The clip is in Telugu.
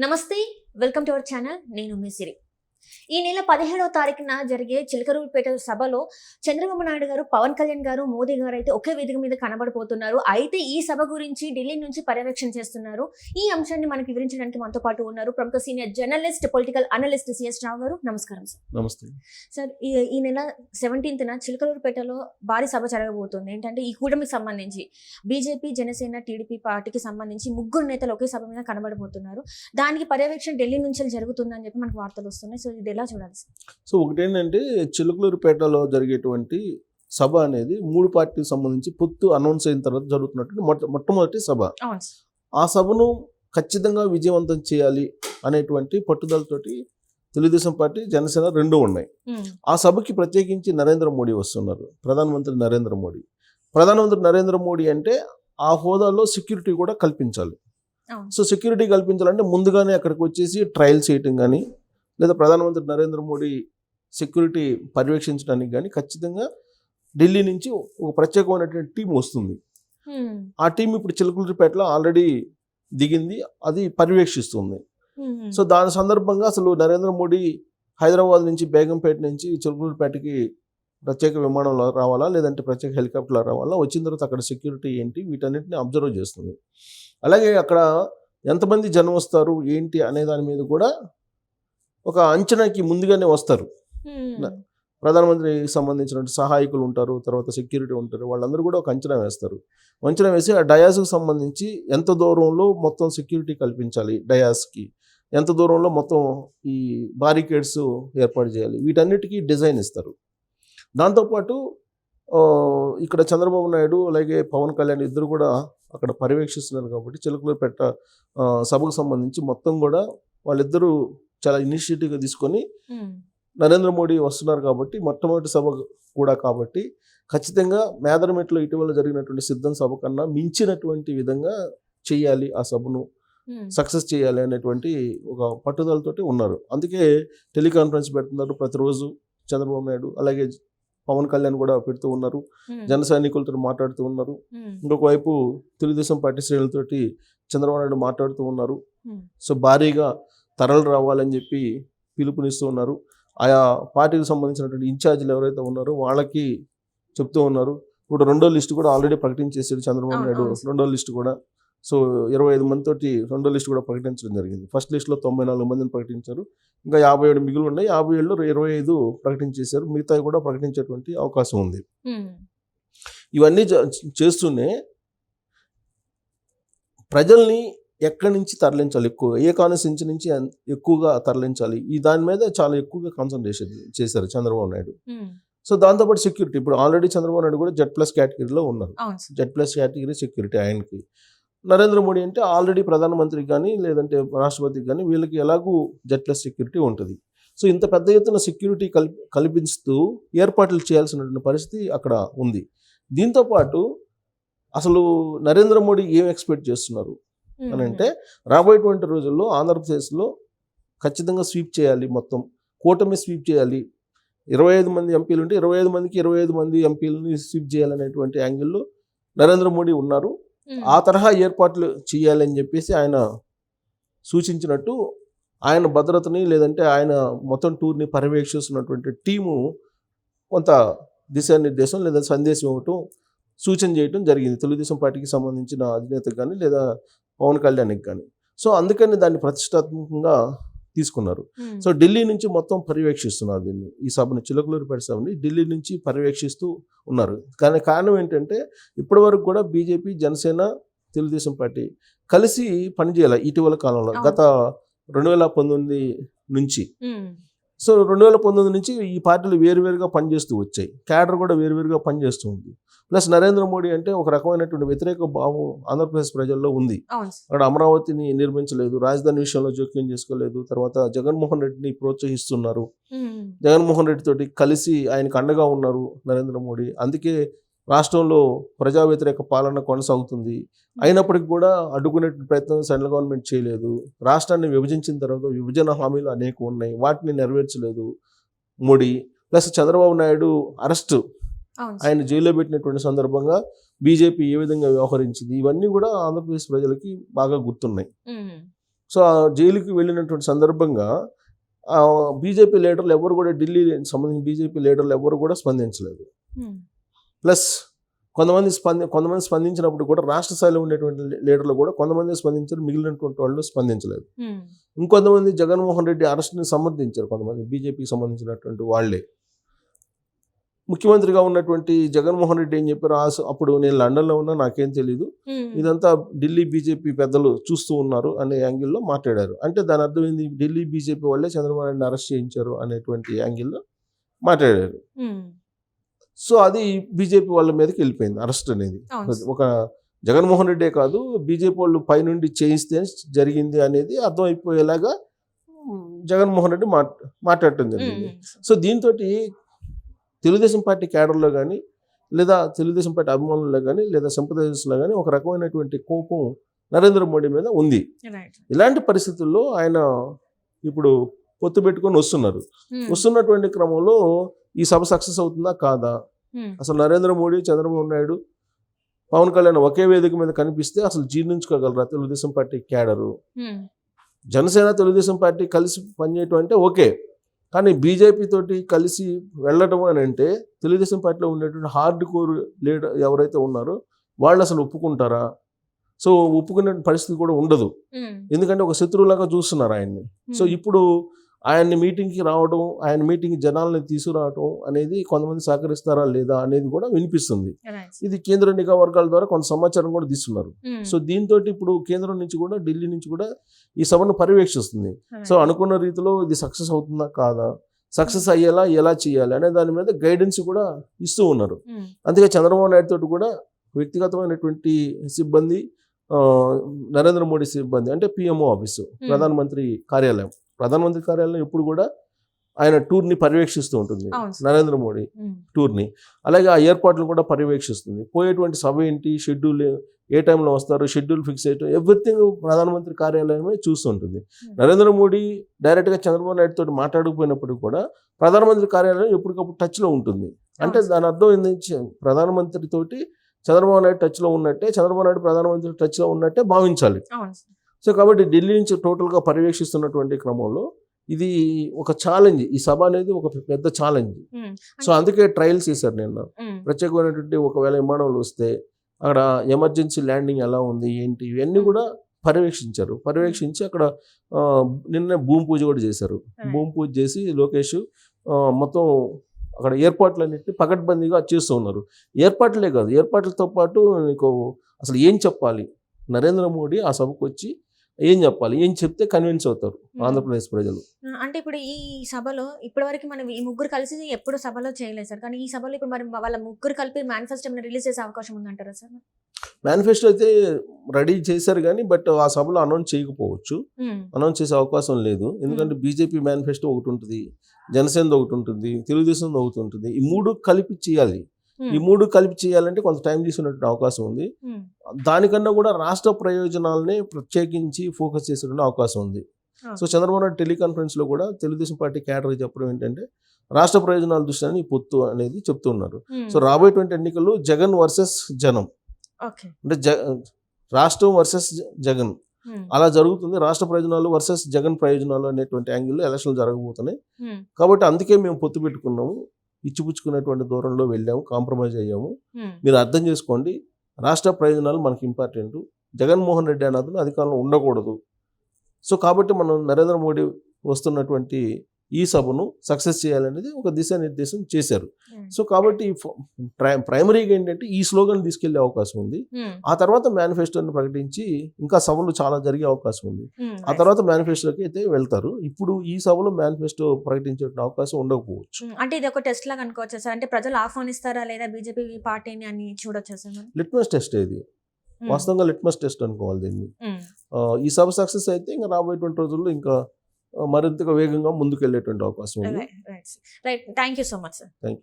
నమస్తే, వెల్కమ్ టు అవర్ ఛానల్. నేను మీ సిరి. ఈ నెల 17వ తారీఖున జరిగే చిలకలూరిపేట సభలో చంద్రబాబు నాయుడు గారు, పవన్ కళ్యాణ్ గారు, మోదీ గారు అయితే ఒకే వేదిక మీద కనబడిపోతున్నారు. అయితే ఈ సభ గురించి ఢిల్లీ నుంచి పర్యవేక్షణ చేస్తున్నారు. ఈ అంశాన్ని మనకి వివరించడానికి మనతో పాటు ఉన్నారు ప్రముఖ senior journalist, political analyst C S Rao. నమస్కారం సార్. నమస్తే సార్. ఈ నెల 17న చిలకలూరిపేటలో భారీ సభ జరగబోతుంది. ఏంటంటే ఈ కూటమికి సంబంధించి బీజేపీ, జనసేన, టీడీపీ పార్టీకి సంబంధించి ముగ్గురు నేతలు ఒకే సభ మీద కనబడబోతున్నారు. దానికి పర్యవేక్షణ ఢిల్లీ నుంచి జరుగుతుందని చెప్పి మనకు వార్తలు వస్తున్నాయి. సో ఇది ఎలా చూడాలి? సో ఒకటేంటంటే చిలకలూరిపేటలో జరిగేటువంటి సభ అనేది మూడు పార్టీకి సంబంధించి పొత్తు అనౌన్స్ అయిన తర్వాత జరుగుతున్నటువంటి మొట్టమొదటి సభ. ఆ సభను ఖచ్చితంగా విజయవంతం చేయాలి అనేటువంటి పట్టుదలతోటి తెలుగుదేశం పార్టీ, జనసేన రెండు ఉన్నాయి. ఆ సభకి ప్రత్యేకించి నరేంద్ర మోడీ వస్తున్నారు, ప్రధానమంత్రి నరేంద్ర మోడీ. ప్రధానమంత్రి నరేంద్ర మోడీ అంటే ఆ హోదాలో సెక్యూరిటీ కూడా కల్పించాలి. సో సెక్యూరిటీ కల్పించాలంటే ముందుగానే అక్కడికి వచ్చేసి ట్రయల్ చేయటం కానీ, లేదా ప్రధానమంత్రి నరేంద్ర మోడీ సెక్యూరిటీ పర్యవేక్షించడానికి కానీ ఖచ్చితంగా ఢిల్లీ నుంచి ఒక ప్రత్యేకమైనటువంటి టీం వస్తుంది. ఆ టీం ఇప్పుడు చిలకలూరిపేటలో ఆల్రెడీ దిగింది, అది పర్యవేక్షిస్తుంది. సో దాని సందర్భంగా అసలు నరేంద్ర మోడీ హైదరాబాద్ నుంచి, బేగంపేట నుంచి చిలకలూరిపేటకి ప్రత్యేక విమానంలో రావాలా, లేదంటే ప్రత్యేక హెలికాప్టర్లో రావాలా, వచ్చిన తర్వాత అక్కడ సెక్యూరిటీ ఏంటి, వీటన్నిటిని అబ్జర్వ్ చేస్తుంది. అలాగే అక్కడ ఎంతమంది జనం వస్తారు ఏంటి అనే దాని మీద కూడా ఒక అంచనాకి ముందుగానే వస్తారు. ప్రధానమంత్రికి సంబంధించిన సహాయకులు ఉంటారు, తర్వాత సెక్యూరిటీ ఉంటారు, వాళ్ళందరూ కూడా ఒక అంచనా వేస్తారు. అంచనా వేసి ఆ డయాస్కి సంబంధించి ఎంత దూరంలో మొత్తం సెక్యూరిటీ కల్పించాలి, డయాస్కి ఎంత దూరంలో మొత్తం ఈ బారికేడ్స్ ఏర్పాటు చేయాలి, వీటన్నిటికీ డిజైన్ ఇస్తారు. దాంతోపాటు ఇక్కడ చంద్రబాబు నాయుడు అలాగే పవన్ కళ్యాణ్ ఇద్దరు కూడా అక్కడ పర్యవేక్షిస్తున్నారు. కాబట్టి చిలకలూరిపేట సభకు సంబంధించి మొత్తం కూడా వాళ్ళిద్దరూ చాలా ఇనిషియేటివ్గా తీసుకొని నరేంద్ర మోడీ వస్తున్నారు కాబట్టి మొట్టమొదటి సభ కూడా కాబట్టి ఖచ్చితంగా మేదరమెట్లో ఇటీవల జరిగినటువంటి సిద్ధం సభ కన్నా మించినటువంటి విధంగా చేయాలి, ఆ సభను సక్సెస్ చేయాలి అనేటువంటి ఒక పట్టుదలతోటి ఉన్నారు. అందుకే టెలికాన్ఫరెన్స్ పెడుతున్నారు ప్రతిరోజు చంద్రబాబు నాయుడు, అలాగే పవన్ కళ్యాణ్ కూడా పెడుతూ ఉన్నారు, జన సైనికులతో మాట్లాడుతూ ఉన్నారు. ఇంకొక వైపు తెలుగుదేశం పార్టీ శ్రేణులతోటి చంద్రబాబు నాయుడు మాట్లాడుతూ ఉన్నారు. సో భారీగా తరలి రావాలని చెప్పి పిలుపునిస్తూ ఉన్నారు. ఆయా పార్టీకి సంబంధించినటువంటి ఇన్ఛార్జీలు ఎవరైతే ఉన్నారో వాళ్ళకి చెప్తూ ఉన్నారు. ఇప్పుడు రెండో లిస్టు కూడా ఆల్రెడీ ప్రకటించేసాడు చంద్రబాబు నాయుడు, రెండో లిస్టు కూడా. సో 25 మందితోటి రెండో లిస్టు కూడా ప్రకటించడం జరిగింది. ఫస్ట్ లిస్టులో 94 మందిని ప్రకటించారు, ఇంకా 57 మిగిలి ఉన్నాయి. 57లో 25 ప్రకటించేశారు, మిగతావి కూడా ప్రకటించేటువంటి అవకాశం ఉంది. ఇవన్నీ చేస్తూనే ప్రజల్ని ఎక్కడి నుంచి తరలించాలి, ఎక్కువ ఏ కాన్స్టిట్యూన్సీ నుంచి ఎక్కువగా తరలించాలి, ఈ దాని మీద చాలా ఎక్కువగా కాన్సన్ట్రేషన్ చేశారు చంద్రబాబు నాయుడు. సో దాంతోపాటు సెక్యూరిటీ, ఇప్పుడు ఆల్రెడీ చంద్రబాబు నాయుడు కూడా Z+ కేటగిరీలో ఉన్నారు. Z+ కేటగిరీ సెక్యూరిటీ ఆయనకి. నరేంద్ర మోడీ అంటే ఆల్రెడీ ప్రధానమంత్రికి కానీ లేదంటే రాష్ట్రపతికి కానీ వీళ్ళకి ఎలాగూ Z+ సెక్యూరిటీ ఉంటుంది. సో ఇంత పెద్ద ఎత్తున సెక్యూరిటీ కల్పిస్తూ ఏర్పాట్లు చేయాల్సినటువంటి పరిస్థితి అక్కడ ఉంది. దీంతోపాటు అసలు నరేంద్ర మోడీ ఏం ఎక్స్పెక్ట్ చేస్తున్నారు అని అంటే, రాబోయేటువంటి రోజుల్లో ఆంధ్రప్రదేశ్లో ఖచ్చితంగా స్వీప్ చేయాలి, మొత్తం కూటమి స్వీప్ చేయాలి. 25 మంది ఎంపీలు ఉంటే 25 మందికి 25 మంది ఎంపీలని స్వీప్ చేయాలనేటువంటి యాంగిల్లో నరేంద్ర మోడీ ఉన్నారు. ఆ తరహా ఏర్పాట్లు చేయాలని చెప్పేసి ఆయన సూచించినట్టు ఆయన భద్రతని లేదంటే ఆయన మొత్తం టూర్ని పర్యవేక్షిస్తున్నటువంటి టీము కొంత దిశానిర్దేశం లేదా సందేశం ఇవ్వటం, సూచన చేయటం జరిగింది తెలుగుదేశం పార్టీకి సంబంధించిన అధినేతకు కానీ లేదా పవన్ కళ్యాణ్కి కానీ. సో అందుకని దాన్ని ప్రతిష్టాత్మకంగా తీసుకున్నారు. సో ఢిల్లీ నుంచి మొత్తం పర్యవేక్షిస్తున్నారు దీన్ని, ఈ సభను, చిలకలూరిపేట సభని ఢిల్లీ నుంచి పర్యవేక్షిస్తూ ఉన్నారు. కానీ కారణం ఏంటంటే ఇప్పటి వరకు కూడా బీజేపీ, జనసేన, తెలుగుదేశం పార్టీ కలిసి పనిచేయాలి ఇటీవల కాలంలో, గత 2019 నుంచి. సో 2019 నుంచి ఈ పార్టీలు వేరువేరుగా పనిచేస్తూ వచ్చాయి, క్యాడర్ కూడా వేరువేరుగా పనిచేస్తూ ఉంది. ప్లస్ నరేంద్ర మోడీ అంటే ఒక రకమైనటువంటి వ్యతిరేక భావం ఆంధ్రప్రదేశ్ ప్రజల్లో ఉంది. అక్కడ అమరావతిని నిర్మించలేదు, రాజధాని విషయంలో జోక్యం చేసుకోలేదు, తర్వాత జగన్మోహన్ రెడ్డిని ప్రోత్సహిస్తున్నారు, జగన్మోహన్ రెడ్డి తోటి కలిసి ఆయనకు అండగా ఉన్నారు నరేంద్ర మోడీ. అందుకే రాష్ట్రంలో ప్రజా వ్యతిరేక పాలన కొనసాగుతుంది. అయినప్పటికీ కూడా అడ్డుకునే ప్రయత్నం సెంట్రల్ గవర్నమెంట్ చేయలేదు. రాష్ట్రాన్ని విభజించిన తర్వాత విభజన హామీలు అనేక ఉన్నాయి, వాటిని నెరవేర్చలేదు మోడీ. ప్లస్ చంద్రబాబు నాయుడు అరెస్టు, ఆయన జైల్లో పెట్టినటువంటి సందర్భంగా బీజేపీ ఏ విధంగా వ్యవహరించింది, ఇవన్నీ కూడా ఆంధ్రప్రదేశ్ ప్రజలకి బాగా గుర్తున్నాయి. సో ఆ జైలుకి వెళ్ళినటువంటి సందర్భంగా బీజేపీ లీడర్లు ఎవరు కూడా ఢిల్లీ సంబంధించిన బీజేపీ లీడర్లు ఎవరు కూడా స్పందించలేదు. ప్లస్ కొంతమంది స్పందించినప్పుడు కూడా రాష్ట్ర స్థాయిలో ఉండేటువంటి లీడర్లు కూడా కొంతమంది స్పందించారు, మిగిలినటువంటి వాళ్ళు స్పందించలేదు. ఇంకొంతమంది జగన్మోహన్ రెడ్డి అరెస్ట్ని సమర్థించారు, కొంతమంది బీజేపీకి సంబంధించినటువంటి వాళ్ళే. ముఖ్యమంత్రిగా ఉన్నటువంటి జగన్మోహన్ రెడ్డి ఏం చెప్పారు, అప్పుడు నేను లండన్లో ఉన్నా, నాకేం తెలీదు, ఇదంతా ఢిల్లీ బీజేపీ పెద్దలు చూస్తూ ఉన్నారు అనే యాంగిల్లో మాట్లాడారు. అంటే దాని అర్థం ఏంది, ఢిల్లీ బీజేపీ వాళ్ళే చంద్రబాబు నాయుడిని అరెస్ట్ చేయించారు అనేటువంటి యాంగిల్లో మాట్లాడారు. సో అది బీజేపీ వాళ్ళ మీదకి వెళ్ళిపోయింది అరెస్ట్ అనేది. ఒక జగన్మోహన్ రెడ్డే కాదు, బీజేపీ వాళ్ళు పైనుండి చేయిస్తే జరిగింది అనేది అర్థమైపోయేలాగా జగన్మోహన్ రెడ్డి మాట్లాడటం జరిగింది. సో దీంతో తెలుగుదేశం పార్టీ క్యాడర్లో కానీ, లేదా తెలుగుదేశం పార్టీ అభిమానుల్లో కానీ, లేదా సింపథైజర్స్లో కానీ ఒక రకమైనటువంటి కోపం నరేంద్ర మోడీ మీద ఉంది. ఇలాంటి పరిస్థితుల్లో ఆయన ఇప్పుడు పొత్తు పెట్టుకొని వస్తున్నటువంటి క్రమంలో ఈ సభ సక్సెస్ అవుతుందా కాదా, అసలు నరేంద్ర మోడీ, చంద్రబాబు నాయుడు, పవన్ కళ్యాణ్ ఒకే వేదిక మీద కనిపిస్తే అసలు జీర్ణించుకోగలరా Telugudesam party cadre? Janasena Telugudesam party కలిసి పనిచేయటం అంటే ఓకే, కానీ బీజేపీ తోటి కలిసి వెళ్ళటం అని అంటే తెలుగుదేశం పార్టీలో ఉండేటువంటి హార్డ్ కోర్ లీడర్ ఎవరైతే ఉన్నారో వాళ్ళు అసలు ఒప్పుకుంటారా? సో ఒప్పుకునే పరిస్థితి కూడా ఉండదు, ఎందుకంటే ఒక శత్రువులాగా చూస్తున్నారు ఆయన్ని. సో ఇప్పుడు ఆయన్ని మీటింగ్కి రావడం, ఆయన మీటింగ్ జనాలని తీసుకురావడం అనేది కొంతమంది సహకరిస్తారా లేదా అనేది కూడా వినిపిస్తుంది. ఇది కేంద్ర నిఘా వర్గాల ద్వారా కొంత సమాచారం కూడా తీస్తున్నారు. సో దీంతో ఇప్పుడు కేంద్రం నుంచి కూడా, ఢిల్లీ నుంచి కూడా ఈ సభను పర్యవేక్షిస్తుంది. సో అనుకున్న రీతిలో ఇది సక్సెస్ అవుతుందా కాదా, సక్సెస్ అయ్యేలా ఎలా చేయాలి అనే దాని మీద గైడెన్స్ కూడా ఇస్తూ ఉన్నారు. అందుకే చంద్రబాబు నాయుడు తోటి కూడా వ్యక్తిగతమైనటువంటి సిబ్బంది, నరేంద్ర మోడీ సిబ్బంది అంటే పిఎంఓ ఆఫీసు, ప్రధానమంత్రి కార్యాలయం ఎప్పుడు కూడా ఆయన టూర్ని పర్యవేక్షిస్తూ ఉంటుంది, నరేంద్ర మోడీ టూర్ని. అలాగే ఆ ఏర్పాట్లు కూడా పర్యవేక్షిస్తుంది. పోయేటువంటి సభ ఏంటి, షెడ్యూల్ ఏ టైంలో వస్తారు, షెడ్యూల్ ఫిక్స్ చేయటం, ఎవ్రీథింగ్ ప్రధానమంత్రి కార్యాలయమే చూస్తుంటుంది. నరేంద్ర మోడీ డైరెక్ట్గా చంద్రబాబు నాయుడు తోటి మాట్లాడకపోయినప్పటికీ కూడా ప్రధానమంత్రి కార్యాలయం ఎప్పటికప్పుడు టచ్లో ఉంటుంది. అంటే దాని అర్థం ఏంటంటే ప్రధానమంత్రి తోటి చంద్రబాబు నాయుడు టచ్లో ఉన్నట్టే, చంద్రబాబు నాయుడు ప్రధానమంత్రి టచ్లో ఉన్నట్టే భావించాలి. సో కాబట్టి ఢిల్లీ నుంచి టోటల్గా పర్యవేక్షిస్తున్నటువంటి క్రమంలో ఇది ఒక ఛాలెంజ్, ఈ సభ అనేది ఒక పెద్ద ఛాలెంజ్. సో అందుకే ట్రయల్స్ చేశారు నిన్న. ప్రత్యేకమైనటువంటి ఒకవేళ విమానాలు వస్తే అక్కడ ఎమర్జెన్సీ ల్యాండింగ్ ఎలా ఉంది ఏంటి ఇవన్నీ కూడా పర్యవేక్షించి అక్కడ నిన్న భూమి పూజ కూడా చేశారు. భూమి పూజ చేసి లోకేష్ మొత్తం అక్కడ ఏర్పాట్లన్నింటినీ పకడ్బందీగా చేస్తూ ఉన్నారు. ఏర్పాట్లే కాదు, ఏర్పాట్లతో పాటు నీకు అసలు ఏం చెప్పాలి, నరేంద్ర మోడీ ఆ సభకు వచ్చి ఏం చెప్పాలి, ఏం చెప్తే కన్విన్స్ అవుతారు ఆంధ్రప్రదేశ్ ప్రజలు. అంటే ఇప్పుడు ఈ సభలో ఇప్పటివరకు మనం ఈ ముగ్గురు కలిసి ఎప్పుడు సభలో చేయలేదు సార్, కానీ ఈ సభలో ఇప్పుడు మరి వాళ్ళ ముగ్గురు కలిపి మేనిఫెస్టో రిలీజ్ చేసే అవకాశం ఉందంటారా సార్? మేనిఫెస్టో అయితే రెడీ చేశారు కానీ బట్ ఆ సభలో అనౌన్స్ చేయకపోవచ్చు, అనౌన్స్ చేసే అవకాశం లేదు. ఎందుకంటే బీజేపీ మేనిఫెస్టో ఒకటి ఉంటుంది, జనసేనది ఒకటి ఉంటుంది, తెలుగుదేశం ఒకటి ఉంటుంది. ఈ మూడు కలిపి చేయాలి. ఈ మూడు కలిపి చేయాలంటే కొంత టైం తీసుకున్నటువంటి అవకాశం ఉంది. దానికన్నా కూడా రాష్ట్ర ప్రయోజనాలనే ప్రత్యేకించి ఫోకస్ చేసేటువంటి అవకాశం ఉంది. సో చంద్రబాబు నాయుడు టెలికాన్ఫరెన్స్లో కూడా తెలుగుదేశం పార్టీ క్యాడర్ చెప్పడం ఏంటంటే రాష్ట్ర ప్రయోజనాల దృష్ట్యా ఈ పొత్తు అనేది చెప్తున్నారు. సో రాబోయేటువంటి ఎన్నికల్లో జగన్ వర్సెస్ జనం, అంటే రాష్ట్రం వర్సెస్ జగన్ అలా జరుగుతుంది. రాష్ట్ర ప్రయోజనాలు వర్సెస్ జగన్ ప్రయోజనాలు అనేటువంటి యాంగిల్లో ఎలక్షన్లు జరగబోతున్నాయి. కాబట్టి అందుకే మేము పొత్తు పెట్టుకున్నాము, ఇచ్చిపుచ్చుకునేటువంటి దూరంలో వెళ్ళాము, కాంప్రమైజ్ అయ్యాము. మీరు అర్థం చేసుకోండి, రాష్ట్ర ప్రయోజనాలు మనకి ఇంపార్టెంట్, జగన్మోహన్ రెడ్డి అన్నది అధికారంలో ఉండకూడదు. సో కాబట్టి మనం నరేంద్ర మోడీ వస్తున్నటువంటి ఈ సభను సక్సెస్ చేయాలనేది ఒక దిశానిర్దేశం చేశారు. సో కాబట్టి ప్రైమరీగా ఏంటంటే ఈ స్లోగన్ తీసుకెళ్లే అవకాశం ఉంది. ఆ తర్వాత మేనిఫెస్టోని ప్రకటించి ఇంకా సభలు చాలా జరిగే అవకాశం ఉంది. ఆ తర్వాత మేనిఫెస్టోకి అయితే వెళ్తారు. ఇప్పుడు ఈ సభలో మేనిఫెస్టో ప్రకటించే అవకాశం ఉండకపోవచ్చు. అంటే ఇది ఒక టెస్ట్ లాగా అనుకోవచ్చు సార్, అంటే ప్రజలు ఆహ్వానిస్తారా లేదా బీజేపీ పార్టీని అని చూడొచ్చా సార్? లిట్మస్ టెస్ట్ ఇది, వాస్తవంగా లిట్మస్ టెస్ట్ అనుకోవాలి దీన్ని. ఈ సభ సక్సెస్ అయితే ఇంకా రాబోయేటువంటి రోజుల్లో ఇంకా మరింతగా వేగంగా ముందుకు వెళ్ళేటువంటి అవకాశం ఉంది. Right, thank you so much sir. Thank you.